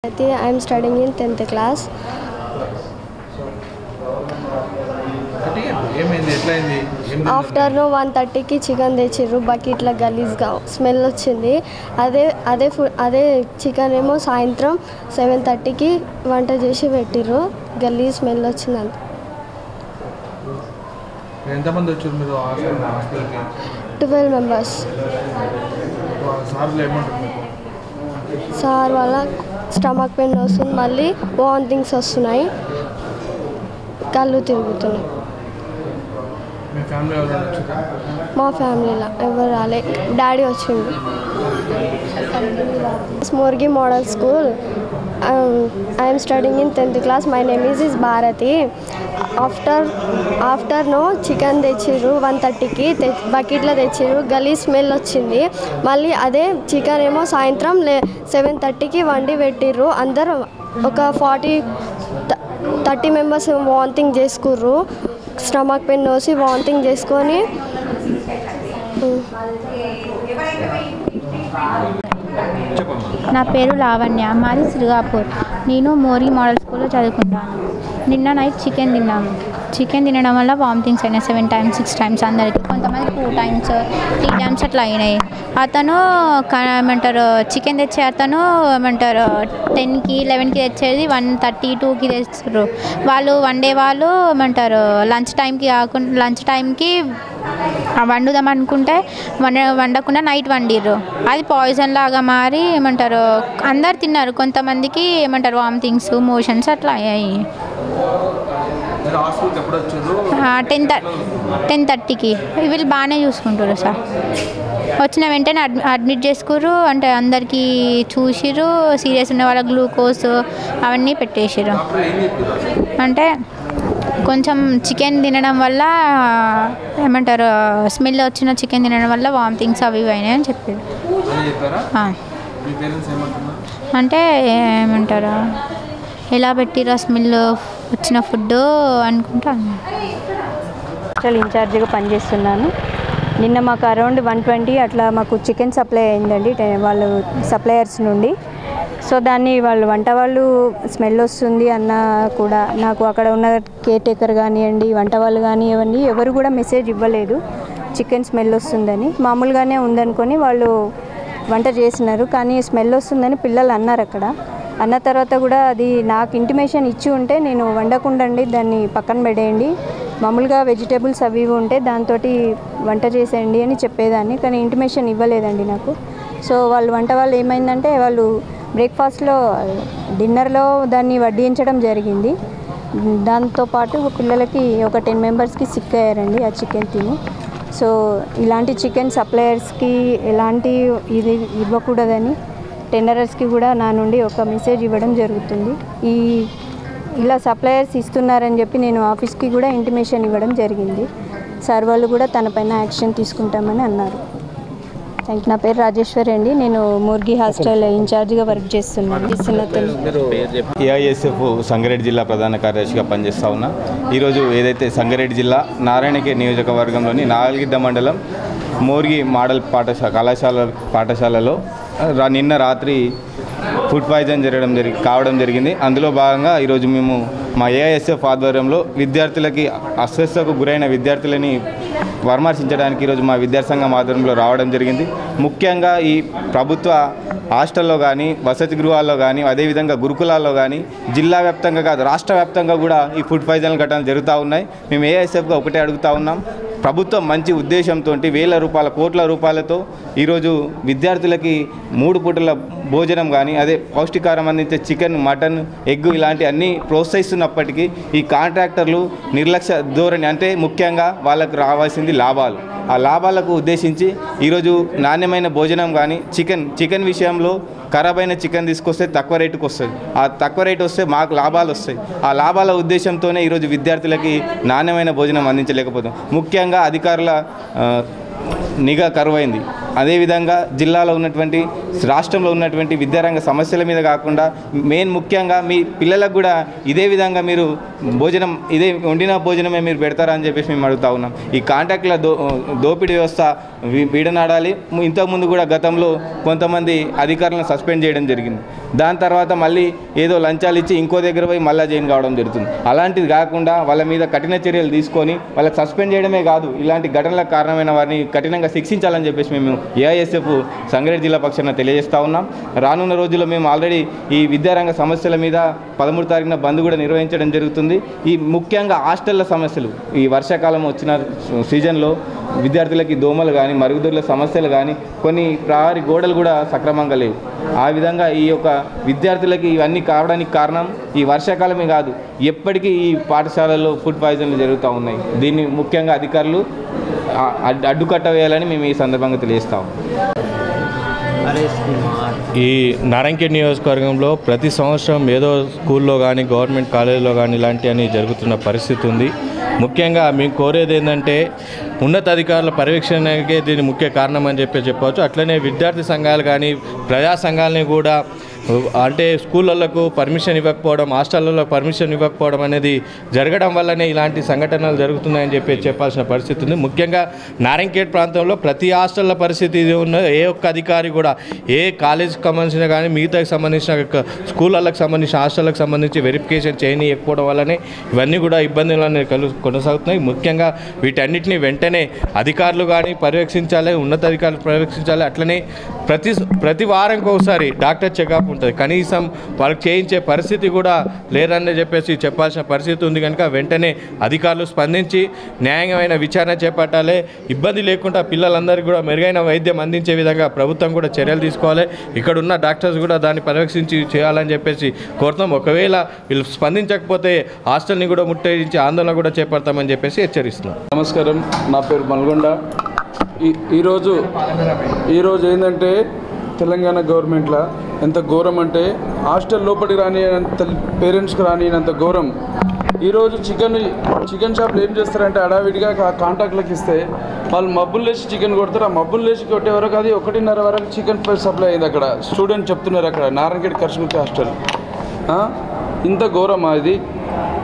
I am studying in 10th class. Afternoon 1:30కి chicken తెచ్చిర్రు. బకెట్లో గలీజ్గా స్మెల్ వచ్చింది. అదే చికెన్ ఏమో సాయంత్రం 7:30కి వంట చేసి పెట్టిర్రు. గలీజ్ స్మెల్ వచ్చింది. ఎంతమంది వచ్చారు మీరు హాస్పిటల్కి? 12 members. సార్ వల్ల స్టమక్ పెయిన్ వస్తుంది, మళ్ళీ వామిటింగ్స్ వస్తున్నాయి, కళ్ళు తిరుగుతున్నాయి. మా ఫ్యామిలీలో ఎవరు రాలే, డాడీ వచ్చిండు. Morgi model school. I am studying in 10th class. My name is Bharati. Afternoon chicken తెచ్చిర్రు 1:30కి బకెట్లో తెచ్చిర్రు. గలీజ్ స్మెల్ వచ్చింది. మళ్ళీ అదే చికెన్ ఏమో సాయంత్రం 7:30కి వండి పెట్టిర్రు. అందరూ ఒక 30 members వామిటింగ్ చేసుకుర్రు. స్టమక్ పెయిన్ వచ్చి వామిటింగ్ చేసుకొని నా పేరు లావణ్య, మాది సిరిగాపూర్. నేను మోర్గి మోడల్ స్కూల్లో చదువుకుంటాను. నిన్న నైట్ చికెన్ తిన్నాము. చికెన్ తినడం వల్ల వామిటింగ్స్ అయినాయి 7 times 6 times అందరికి. కొంతమంది 2 times 3 times అట్లా అయినాయి. అతను ఏమంటారు చికెన్ తెచ్చే అతను ఏమంటారు 10కి 11కి తెచ్చేది 1:32కి తెస్తారు. వాళ్ళు వండే వాళ్ళు ఏమంటారు లంచ్ టైంకి వండుదాం అనుకుంటే వండకుండా నైట్ వండిర్రు. అది పాయిజన్ లాగా మారి ఏమంటారు అందరు తిన్నారు. కొంతమందికి ఏమంటారు వామిటింగ్స్, మోషన్స్ అట్లా అయ్యాయి. 10:30కి వీళ్ళు బాగానే చూసుకుంటారు సార్. వచ్చిన వెంటనే అడ్మిట్ చేసుకుర్రు. అంటే అందరికీ చూసిర్రు. సీరియస్ ఉన్న వాళ్ళ గ్లూకోజ్ అవన్నీ పెట్టేసిర్రు. అంటే కొంచెం చికెన్ తినడం వల్ల ఏమంటారు స్మెల్ వచ్చిన చికెన్ తినడం వల్ల వామిటింగ్స్ అవి అయినాయి అని చెప్పారు. అంటే ఏమంటారు ఎలా పెట్టిరా స్మెల్ వచ్చిన ఫుడ్ అనుకుంటాను. హాస్టల్ ఇన్ఛార్జిగా పనిచేస్తున్నాను. నిన్న మాకు అరౌండ్ 120 అట్లా మాకు చికెన్ సప్లై అయిందండి వాళ్ళు సప్లయర్స్ నుండి. సో దాన్ని వంట వాళ్ళు స్మెల్ వస్తుంది అన్న కూడా నాకు అక్కడ ఉన్న కేర్ టేకర్ కానివ్వండి, వంట వాళ్ళు కానివ్వండి, ఎవరు కూడా మెసేజ్ ఇవ్వలేదు చికెన్ స్మెల్ వస్తుందని. మామూలుగానే ఉందనుకొని వాళ్ళు వంట చేసినారు. కానీ స్మెల్ వస్తుందని పిల్లలు అన్నారు. అక్కడ అన్న తర్వాత కూడా అది నాకు ఇంటిమేషన్ ఇచ్చి ఉంటే నేను వండకుండండి దాన్ని పక్కన పెట్టేయండి, మామూలుగా వెజిటేబుల్స్ అవి ఉంటే దాంతో వంట చేసేయండి అని చెప్పేదాన్ని. కానీ ఇంటిమేషన్ ఇవ్వలేదండి నాకు. సో వంట వాళ్ళు ఏమైందంటే వాళ్ళు బ్రేక్ఫాస్ట్లో డిన్నర్లో దాన్ని వడ్డించడం జరిగింది. దాంతోపాటు పిల్లలకి ఒక 10 మెంబర్స్కి సిక్ అయ్యారండి ఆ చికెన్ తిని. సో ఇలాంటి చికెన్ సప్లయర్స్కి ఎలాంటి ఇది ఇవ్వకూడదని టెండరర్స్కి కూడా నా నుండి ఒక మెసేజ్ ఇవ్వడం జరుగుతుంది. ఇలా సప్లయర్స్ ఇస్తున్నారని చెప్పి నేను ఆఫీస్కి కూడా ఇంటిమేషన్ ఇవ్వడం జరిగింది. సార్ వాళ్ళు కూడా తనపైన యాక్షన్ తీసుకుంటామని అన్నారు. Thank you. నా పేరు రాజేశ్వరి అండి. నేను మోర్గి హాస్టల్ ఇన్ఛార్జిగా వర్క్ చేస్తున్నాను. ఏఐఎస్ఎఫ్ సంగారెడ్డి జిల్లా ప్రధాన కార్యదర్శిగా పనిచేస్తూ ఉన్నా. ఈరోజు ఏదైతే సంగారెడ్డి జిల్లా నారాయణఖేడ్ నియోజకవర్గంలోని నాగల్గిద్ద మండలం మోర్గి మోడల్ పాఠశాలలో నిన్న రాత్రి ఫుడ్ పాయిజన్ కావడం జరిగింది. అందులో భాగంగా ఈరోజు మేము మా ఏఐఎస్ఎఫ్ ఆధ్వర్యంలో విద్యార్థులకి అస్వస్థకు గురైన విద్యార్థులని పరామర్శించడానికి ఈరోజు మా విద్యాసంఘం ఆధ్వర్యంలో రావడం జరిగింది. ముఖ్యంగా ఈ ప్రభుత్వ హాస్టల్లో కానీ, వసతి గృహాల్లో కానీ, అదేవిధంగా గురుకులాల్లో కానీ జిల్లా వ్యాప్తంగా కాదు రాష్ట్ర వ్యాప్తంగా కూడా ఈ ఫుడ్ పాయిజన్ ఘటనలు జరుగుతూ ఉన్నాయి. మేము ఏఐఎస్ఎఫ్గా ఒకటే అడుగుతూ ఉన్నాం, ప్రభుత్వం మంచి ఉద్దేశంతో కోట్ల రూపాయలతో ఈరోజు విద్యార్థులకి 3 పూటల భోజనం కానీ అదే పౌష్టికారం అందించే చికెన్, మటన్, ఎగ్ ఇలాంటి అన్నీ ప్రోత్సహిస్తున్నప్పటికీ ఈ కాంట్రాక్టర్లు నిర్లక్ష్య ధోరణి, అంటే ముఖ్యంగా వాళ్ళకు రావాల్సింది లాభాలు. ఆ లాభాలకు ఉద్దేశించి ఈరోజు నాణ్యమైన భోజనం కానీ చికెన్ విషయంలో ఖరాబ్ అయిన చికెన్ తీసుకొస్తే తక్కువ రేటుకు వస్తుంది. ఆ తక్కువ రేటు వస్తే మాకు లాభాలు వస్తాయి. ఆ లాభాల ఉద్దేశంతోనే ఈరోజు విద్యార్థులకి నాణ్యమైన భోజనం అందించలేకపోతాం. ముఖ్యంగా అధికారుల నిఘా కరువైంది. అదేవిధంగా జిల్లాలో ఉన్నటువంటి రాష్ట్రంలో ఉన్నటువంటి విద్యారంగ సమస్యల మీద కాకుండా ముఖ్యంగా మీ పిల్లలకు కూడా ఇదే విధంగా మీరు భోజనం ఇదే వండిన భోజనమే మీరు పెడతారా అని చెప్పేసి మేము అడుగుతా ఉన్నాం. ఈ కాంట్రాక్టుల దోపిడీ వ్యవస్థ వీడనాడాలి. ఇంతకుముందు కూడా గతంలో కొంతమంది అధికారులను సస్పెండ్ చేయడం జరిగింది. దాని తర్వాత మళ్ళీ ఏదో లంచాలు ఇచ్చి ఇంకో దగ్గర పోయి మళ్ళీ జైన్ కావడం జరుగుతుంది. అలాంటిది కాకుండా వాళ్ళ మీద కఠిన చర్యలు తీసుకొని వాళ్ళకి సస్పెండ్ చేయడమే కాదు, ఇలాంటి ఘటనలకు కారణమైన వారిని కఠినంగా శిక్షించాలని చెప్పేసి మేము ఏఐఎస్ఎఫ్ సంగారెడ్డి జిల్లా పక్షాన తెలియజేస్తూ ఉన్నాం. రానున్న రోజుల్లో మేము ఆల్రెడీ ఈ విద్యారంగ సమస్యల మీద 13 తారీఖున బంద్ కూడా నిర్వహించడం జరుగుతుంది. ఈ ముఖ్యంగా హాస్టళ్ల సమస్యలు ఈ వర్షాకాలం వచ్చిన సీజన్లో విద్యార్థులకి దోమలు కానీ మరుగుదొడ్ల సమస్యలు కానీ కొన్ని ప్రహరీ గోడలు కూడా సక్రమంగా లేవు. ఆ విధంగా ఈ యొక్క విద్యార్థులకి ఇవన్నీ కావడానికి కారణం ఈ వర్షాకాలమే కాదు, ఎప్పటికీ ఈ పాఠశాలల్లో ఫుడ్ పాయిజన్లు జరుగుతూ ఉన్నాయి. దీన్ని ముఖ్యంగా అధికారులు అడ్డుకట్ట వేయాలని మేము ఈ సందర్భంగా తెలియజేస్తాం. ఈ నారాయణఖేడ్ నియోజకవర్గంలో ప్రతి సంవత్సరం ఏదో స్కూల్లో కానీ గవర్నమెంట్ కాలేజీలో కానీ ఇలాంటివన్నీ జరుగుతున్న పరిస్థితి ఉంది. ముఖ్యంగా మేము కోరేది ఏంటంటే ఉన్నతాధికారుల పర్యవేక్షణకే దీని ముఖ్య కారణం అని చెప్పవచ్చు. అట్లనే విద్యార్థి సంఘాలు కానీ ప్రజా సంఘాలని కూడా అంటే స్కూళ్ళకు పర్మిషన్ ఇవ్వకపోవడం, హాస్టళ్ళలో పర్మిషన్ ఇవ్వకపోవడం అనేది జరగడం వల్లనే ఇలాంటి సంఘటనలు జరుగుతున్నాయని చెప్పాల్సిన పరిస్థితి ఉంది. ముఖ్యంగా నారాయణఖేడ్ ప్రాంతంలో ప్రతి హాస్టళ్ళ పరిస్థితి ఇది ఉన్న ఏ ఒక్క అధికారి కూడా ఏ కాలేజీకి సంబంధించిన కానీ మిగతాకి సంబంధించిన స్కూళ్ళకు సంబంధించిన హాస్టళ్ళకు సంబంధించి వెరిఫికేషన్ చేయకపోవడం వల్లనే ఇవన్నీ కూడా ఇబ్బందులు కొనసాగుతున్నాయి. ముఖ్యంగా వీటన్నిటిని వెంటనే అధికారులు కానీ పర్యవేక్షించాలి, ఉన్నతాధికారులు పర్యవేక్షించాలి. అట్లనే ప్రతి వారంకి ఒకసారి డాక్టర్ చెకప్ ఉంటుంది, కనీసం వాళ్ళకి చేయించే పరిస్థితి కూడా లేరని చెప్పాల్సిన పరిస్థితి ఉంది. కనుక వెంటనే అధికారులు స్పందించి న్యాయమైన విచారణ చేపట్టాలి. ఇబ్బంది లేకుండా పిల్లలందరికీ కూడా మెరుగైన వైద్యం అందించే విధంగా ప్రభుత్వం కూడా చర్యలు తీసుకోవాలి. ఇక్కడ ఉన్న డాక్టర్స్ కూడా దాన్ని పర్యవేక్షించి చేయాలని కోరుతాం. ఒకవేళ వీళ్ళు స్పందించకపోతే హాస్టల్ని కూడా ముట్టడించి ఆందోళన కూడా చేపడతామని హెచ్చరిస్తున్నాం. నమస్కారం, నా పేరు మల్గొండ. ఈరోజు ఏంటంటే తెలంగాణ గవర్నమెంట్లో ఎంత ఘోరం అంటే హాస్టల్ లోపలికి రానియనంత పేరెంట్స్కి రానియనంత ఘోరం. ఈరోజు చికెన్ షాప్లో ఏం చేస్తారంటే హడావిడిగా కాంట్రాక్ట్లకు ఇస్తే వాళ్ళు మబ్బులు లేచి చికెన్ కొడతారు. ఆ మబ్బులు లేచి కొట్టే వరకు అది 1:30 వరకు చికెన్ సప్లై అయింది. అక్కడ స్టూడెంట్ చెప్తున్నారు, అక్కడ నారాయణఖేడ్ కృష్ణమూర్తి హాస్టల్. ఇంత ఘోరమా ఇది?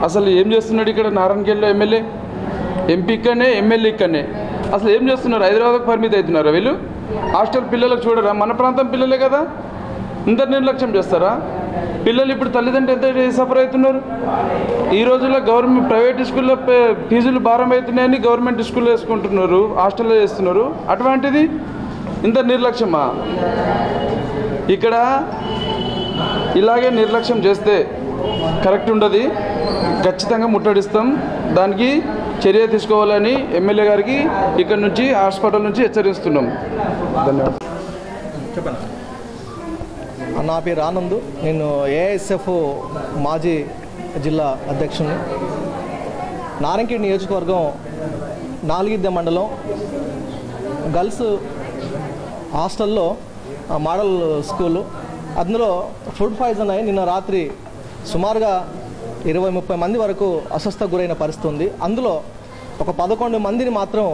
అసలు ఏం చేస్తున్నాడు ఇక్కడ నారాయణఖేడ్లో ఎమ్మెల్యే? ఎంపీ ఇక్కడనే, ఎమ్మెల్యే ఇక్కడనే. అసలు ఏం చేస్తున్నారు? హైదరాబాద్కు పరిమితి అవుతున్నారా వీళ్ళు? హాస్టల్ పిల్లలకు చూడరా? మన ప్రాంతం పిల్లలే కదా, ఇంత నిర్లక్ష్యం చేస్తారా? పిల్లలు ఇప్పుడు తల్లిదండ్రులు ఎంత సఫర్ అవుతున్నారు. ఈ రోజుల్లో గవర్నమెంట్ ప్రైవేట్ స్కూల్లో ఫీజులు భారం అవుతున్నాయని గవర్నమెంట్ స్కూల్లో వేసుకుంటున్నారు, హాస్టల్లో చేస్తున్నారు. అటువంటిది ఇంత నిర్లక్ష్యమా? ఇక్కడ ఇలాగే నిర్లక్ష్యం చేస్తే కరెక్ట్ ఉండదు, ఖచ్చితంగా ముట్టడిస్తాం. దానికి చర్య తీసుకోవాలని ఎమ్మెల్యే గారికి ఇక్కడ నుంచి హాస్పిటల్ నుంచి హెచ్చరిస్తున్నాం. ధన్యవాదాలు. నా పేరు ఆనంద్, నేను ఏఐఎస్ఎఫ్ మాజీ జిల్లా అధ్యక్షుడిని. నారాయణఖేడ్ నియోజకవర్గం నాలుగిద్దె మండలం గర్ల్స్ హాస్టల్లో మోడల్ స్కూలు, అందులో ఫుడ్ పాయిజన్ అయి నిన్న రాత్రి సుమారుగా 20-30 మంది వరకు అస్వస్థకు గురైన పరిస్థితి ఉంది. అందులో ఒక 11 మందిని మాత్రం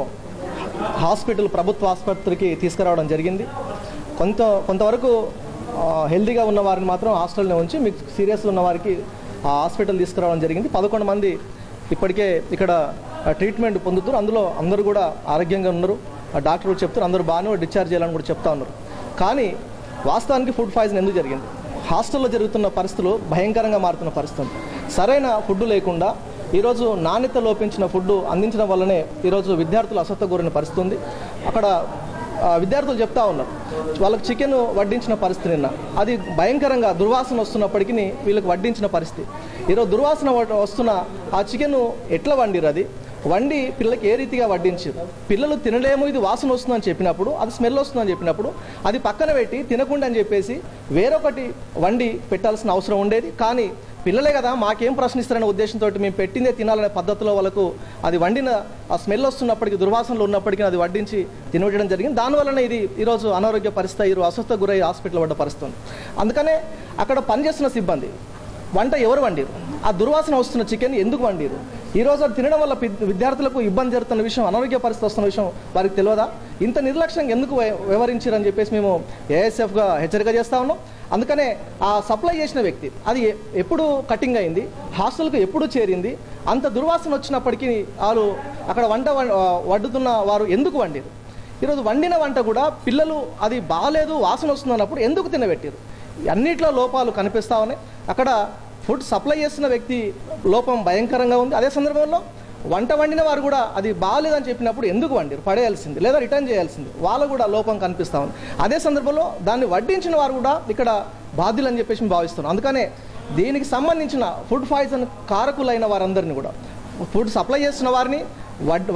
ప్రభుత్వ ఆసుపత్రికి తీసుకురావడం జరిగింది. కొంతవరకు హెల్తీగా ఉన్న వారిని మాత్రం హాస్టల్లో ఉంచి మీకు సీరియస్గా ఉన్న వారికి హాస్పిటల్ తీసుకురావడం జరిగింది. 11 మంది ఇప్పటికే ఇక్కడ ట్రీట్మెంట్ పొందుతారు. అందులో అందరూ కూడా ఆరోగ్యంగా ఉన్నారు. డాక్టర్లు చెప్తారు అందరూ బాగానే డిశ్చార్జ్ చేయాలని కూడా చెప్తా ఉన్నారు. కానీ వాస్తవానికి ఫుడ్ పాయిజన్ ఎందుకు జరిగింది? హాస్టల్లో జరుగుతున్న పరిస్థితులు భయంకరంగా మారుతున్న పరిస్థితులు. సరైన ఫుడ్ లేకుండా ఈరోజు నాణ్యత లోపించిన ఫుడ్ అందించడం వల్లనే ఈరోజు విద్యార్థులు అస్వస్థకు గురైన పరిస్థితి ఉంది. అక్కడ విద్యార్థులు చెప్తా ఉన్నారు, వాళ్ళకి చికెన్ వడ్డించిన పరిస్థితి నిన్న, అది భయంకరంగా దుర్వాసన వస్తున్నప్పటికీ వీళ్ళకి వడ్డించిన పరిస్థితి. ఈరోజు దుర్వాసన వస్తున్న ఆ చికెన్ ఎట్లా వండిరు? అది వండి పిల్లలకి ఏ రీతిగా వడ్డించారు? పిల్లలు తినలేము, ఇది వాసన వస్తుందని చెప్పినప్పుడు, అది స్మెల్ వస్తుందని చెప్పినప్పుడు అది పక్కన పెట్టి తినకుండా అని చెప్పేసి వేరొకటి వండి పెట్టాల్సిన అవసరం ఉండేది. కానీ పిల్లలే కదా, మాకేం ప్రశ్నిస్తారనే ఉద్దేశంతో మేము పెట్టిందే తినాలనే పద్ధతిలో వాళ్ళకు అది వండిన ఆ స్మెల్ వస్తున్నప్పటికీ, దుర్వాసనలు ఉన్నప్పటికీ అది వడ్డించి తినవేయడం జరిగింది. దానివల్లనే ఇది ఈరోజు అనారోగ్య పరిస్థితి, అస్వస్థ గురై హాస్పిటల్ పడ్డ పరిస్థితి ఉంది. అందుకనే అక్కడ పనిచేస్తున్న సిబ్బంది వంట ఎవరు వండిరు? ఆ దుర్వాసన వస్తున్న చికెన్ ఎందుకు వండిరు? ఈరోజు అది తినడం వల్ల విద్యార్థులకు ఇబ్బంది జరుగుతున్న విషయం, అనారోగ్య పరిస్థితి వస్తున్న విషయం వారికి తెలియదా? ఇంత నిర్లక్ష్యంగా ఎందుకు వ్యవహరించారని చెప్పేసి మేము ఏఎస్ఎఫ్గా హెచ్చరిక చేస్తూ ఉన్నాం. అందుకనే ఆ సప్లై చేసిన వ్యక్తి అది ఎప్పుడు కటింగ్ అయింది, హాస్టల్కు ఎప్పుడు చేరింది, అంత దుర్వాసన వచ్చినప్పటికీ వాళ్ళు అక్కడ వంట వండుతున్న వారు ఎందుకు వండారు? ఈరోజు వండిన వంట కూడా పిల్లలు అది బాగాలేదు, వాసన వస్తున్నప్పుడు ఎందుకు తినబెట్టారు? అన్నిట్లో లోపాలు కనిపిస్తూ ఉన్నాయి. అక్కడ ఫుడ్ సప్లై చేస్తున్న వ్యక్తి లోపం భయంకరంగా ఉంది. అదే సందర్భంలో వంట వండిన వారు కూడా అది బాగాలేదని చెప్పినప్పుడు ఎందుకు వండారు? పడేయాల్సింది లేదా రిటర్న్ చేయాల్సింది, వాళ్ళు కూడా లోపం కనిపిస్తూ ఉంది. అదే సందర్భంలో దాన్ని వడ్డించిన వారు కూడా ఇక్కడ బాధ్యులు అని చెప్పేసి మేము భావిస్తున్నాం. అందుకనే దీనికి సంబంధించిన ఫుడ్ పాయిజన్ కారకులైన వారందరినీ కూడా, ఫుడ్ సప్లై చేస్తున్న వారిని,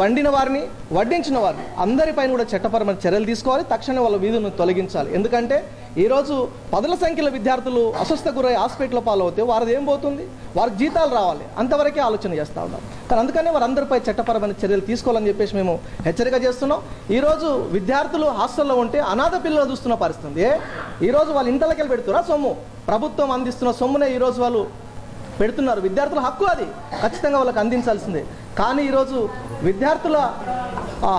వండిన వారిని, వడ్డించిన వారిని అందరిపైన కూడా చట్టపరమైన చర్యలు తీసుకోవాలి. తక్షణమే వాళ్ళ వీధులను తొలగించాలి. ఎందుకంటే ఈరోజు పదుల సంఖ్యలో విద్యార్థులు అస్వస్థ గురై హాస్పిటల్ పాలవుతే వారిది ఏం పోతుంది? వారికి జీతాలు రావాలి, అంతవరకే ఆలోచన చేస్తూ ఉన్నాం. కానీ అందుకనే వారందరిపై చట్టపరమైన చర్యలు తీసుకోవాలని చెప్పేసి మేము హెచ్చరిక చేస్తున్నాం. ఈరోజు విద్యార్థులు హాస్టల్లో ఉంటే అనాథ పిల్లలు చూస్తున్న పరిస్థితి. ఈరోజు వాళ్ళు ఇంట్లోకి వెళ్ళి పెడుతున్నా సొమ్ము, ప్రభుత్వం అందిస్తున్న సొమ్మునే ఈరోజు వాళ్ళు పెడుతున్నారు. విద్యార్థుల హక్కు అది, ఖచ్చితంగా వాళ్ళకి అందించాల్సిందే. కానీ ఈరోజు విద్యార్థుల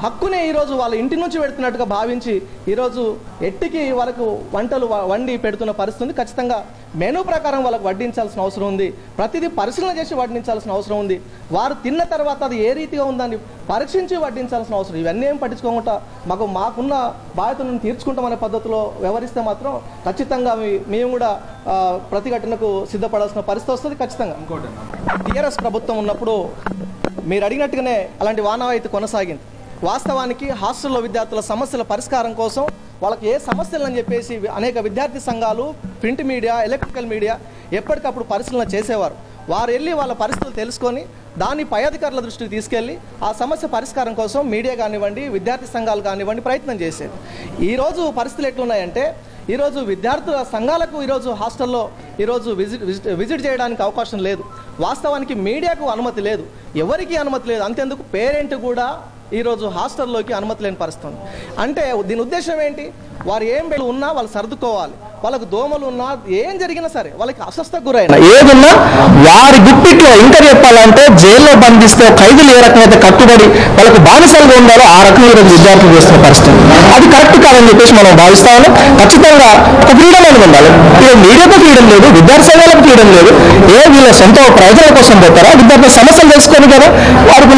హక్కునే ఈరోజు వాళ్ళ ఇంటి నుంచి పెడుతున్నట్టుగా భావించి ఈరోజు ఎట్టికి వాళ్ళకు వంటలు వండి పెడుతున్న పరిస్థితి ఉంది. ఖచ్చితంగా మెనూ ప్రకారం వాళ్ళకు వడ్డించాల్సిన అవసరం ఉంది. ప్రతిదీ పరిశీలన చేసి వడ్డించాల్సిన అవసరం ఉంది. వారు తిన్న తర్వాత అది ఏ రీతిగా ఉందని పరీక్షించి వడ్డించాల్సిన అవసరం. ఇవన్నీ ఏం పట్టించుకోకుండా మాకున్న బాధ్యతలను తీర్చుకుంటామనే పద్ధతిలో వ్యవహరిస్తే మాత్రం ఖచ్చితంగా మేము కూడా ప్రతిఘటనకు సిద్ధపడాల్సిన పరిస్థితి వస్తుంది. ఖచ్చితంగా టీఆర్ఎస్ ప్రభుత్వం ఉన్నప్పుడు మీరు అడిగినట్టుగానే అలాంటి వానవాయితీ కొనసాగింది. వాస్తవానికి హాస్టల్లో విద్యార్థుల సమస్యల పరిష్కారం కోసం వాళ్ళకి ఏ సమస్యలని చెప్పేసి అనేక విద్యార్థి సంఘాలు, ప్రింట్ మీడియా, ఎలక్ట్రికల్ మీడియా ఎప్పటికప్పుడు పరిశీలన చేసేవారు. వారు వెళ్ళి వాళ్ళ పరిస్థితులు తెలుసుకొని దాన్ని పై అధికారుల దృష్టికి తీసుకెళ్ళి ఆ సమస్య పరిష్కారం కోసం మీడియా కానివ్వండి, విద్యార్థి సంఘాలు కానివ్వండి ప్రయత్నం చేసేది. ఈరోజు పరిస్థితులు ఎట్లున్నాయంటే ఈరోజు విద్యార్థుల సంఘాలకు ఈరోజు హాస్టల్లో ఈరోజు విజిట్ చేయడానికి అవకాశం లేదు. వాస్తవానికి మీడియాకు అనుమతి లేదు, ఎవరికి అనుమతి లేదు. అంతేందుకు పేరెంట్ కూడా ఈరోజు హాస్టల్లోకి అనుమతి లేని పరిస్థితి ఉంది. అంటే దీని ఉద్దేశం ఏంటి? వారు ఏం ఉన్నా వాళ్ళు సర్దుకోవాలి. వాళ్ళకు దోమలు ఉన్నా ఏం జరిగినా సరే వాళ్ళకి అస్వస్థకు గురైన ఏదున్నా వారి గుప్పిట్లో ఇంకా చెప్పాలంటే జైల్లో బంధిస్తే ఖైదీలు ఏ రకమైతే కట్టుబడి వాళ్ళకి బానిసలుగా ఉండాలో ఆ రకంగా ఈరోజు విద్యార్థులు చేస్తున్న పరిస్థితి. అది కరెక్ట్ కాదని చెప్పేసి మనం భావిస్తాము. ఖచ్చితంగా ఒక ఫ్రీడమ్ అనేది ఉండాలి. మీడియాకు ఫ్రీడమ్ లేదు, విద్యార్థి సంఘాలకు ఫ్రీడమ్ లేదు. వీళ్ళ సొంత ప్రయోజనాల కోసం పోతారా? విద్యార్థుల సమస్యలు తెలుసుకొని కదా వారికి